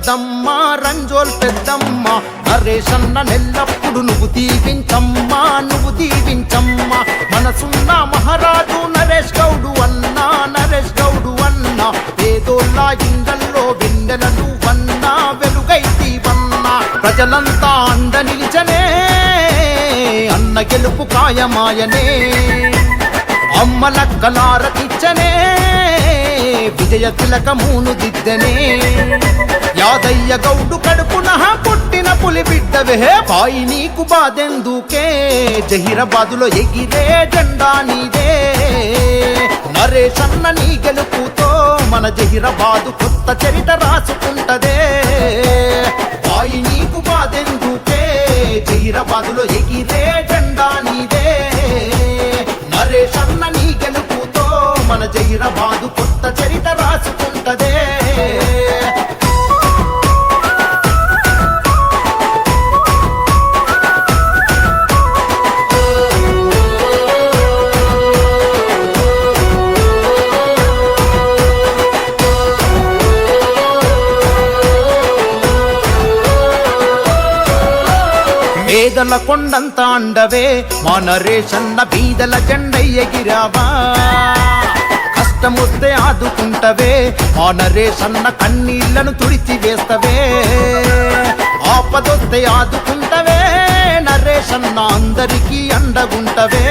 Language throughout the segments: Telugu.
పెద్దమ్మ రంజోల్ పెద్దమ్మ నరేషన్న నెల్లప్పుడు నువ్వు దీవించమ్మా నువ్వు దీవించమ్మా మనసున్న మహారాజు నరేష్ గౌడు అన్నా నరేష్ గౌడు అన్నా పేదోళ్ళ ఇండల్లో వెన్నెలను వన్నా వెలుగైతీవన్నా ప్రజలంతా అండ నిలిచనే అన్న గెలుపు ఖాయమాయనే అమ్మలక్కలారకిచ్చనే విజయ తిలకమూను దిద్దనే యాదయ్య గౌడు కడుపున పుట్టిన పులి బిడ్డవే బాయి నీకు బాదెందుకే జహీరాబాదులో ఎగిరే జెండా నీదే నరేషన్న నీ గెలుపుతో మన జహీరాబాదు కొత్త చరిత రాసుకుంటదే బాయి నీకు బాదెందుకే జహీరాబాదులో ఎగిరే జెండా నీదే నరేషన్న నీ గెలుపుతో మన జహీరాబాదు కొత్త చరిత రాసుకుంటదే పేదల కొండంత అండవే మా నరేషన్న బీదల జెండయ్య ఎగిరావా కష్టమొస్తే ఆదుకుంటవే మా నరేషన్న కన్నీళ్లను తుడిచి వేస్తవే ఆపదొస్తే ఆదుకుంటవే నరేషన్న అందరికీ అండగుంటవే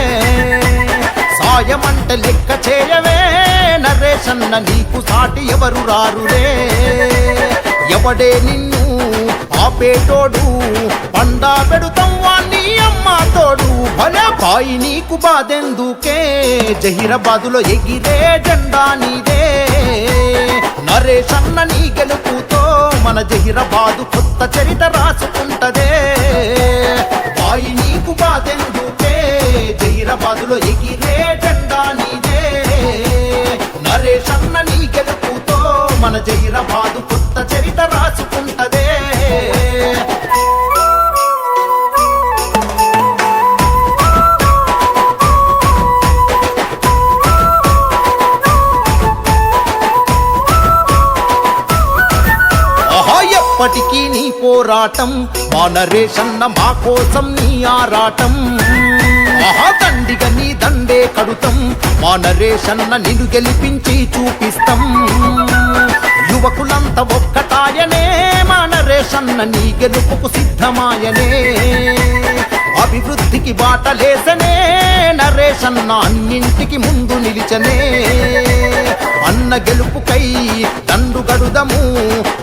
సాయమంటే లెక్క చేయవే నరేషన్న నీకు సాటి ఎవరు రారులే ఎవడే నిన్ను ఆపేటోడు పండా పెడుతాం వాణ్ణి అమ్మ తోడు భలే బాయి నీకు బాదెందుకే జహీరాబాదులో ఎగిరే జెండా నీదే నరేషన్న నీ గెలుపుతో మన జహీరాబాదు కొత్త చరిత రాసుకుంటదే బాయి నీకు బాదెందుకే జహీరాబాదులో ఎగిరే జెండా నీదే నరేషన్న నీ గెలుపుతో మన జహీరాబాదు కొత్త చరిత రాసుకుంటదే ఎప్పటికీ నీ పోరాటం మా నరేషన్న మా కోసం నీ ఆరాటం దండిగా నీ దండే కడుతాం మా నరేషన్న నిన్ను గెలిపించి చూపిస్తాం యువకులంతా ఒక్కటాయనే మా నరేషన్న నీ గెలుపుకు సిద్ధమాయనే అభివృద్ధికి బాటలేసనే నరేషన్న అన్నింటికి ముందు నిలిచనే అన్న గెలుపుకై దండు గడుదము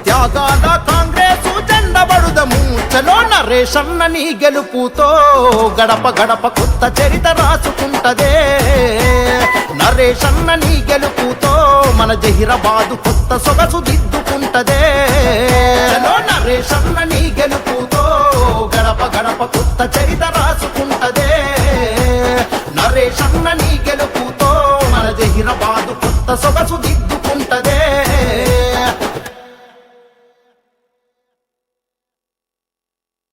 త్యాగాల కాంగ్రెసు జెండబడుదము చలో నరేషన్న నీ గెలుపుతో గడప గడప కొత్త చరిత రాసుకుంటదే నరేషన్న నీ గెలుపుతో మన జహీరాబాదు కొత్త సొగసు దిద్దుకుంటదే చలో నరేషన్న నీ గెలుపుతో గడప గడప కొత్త చరిత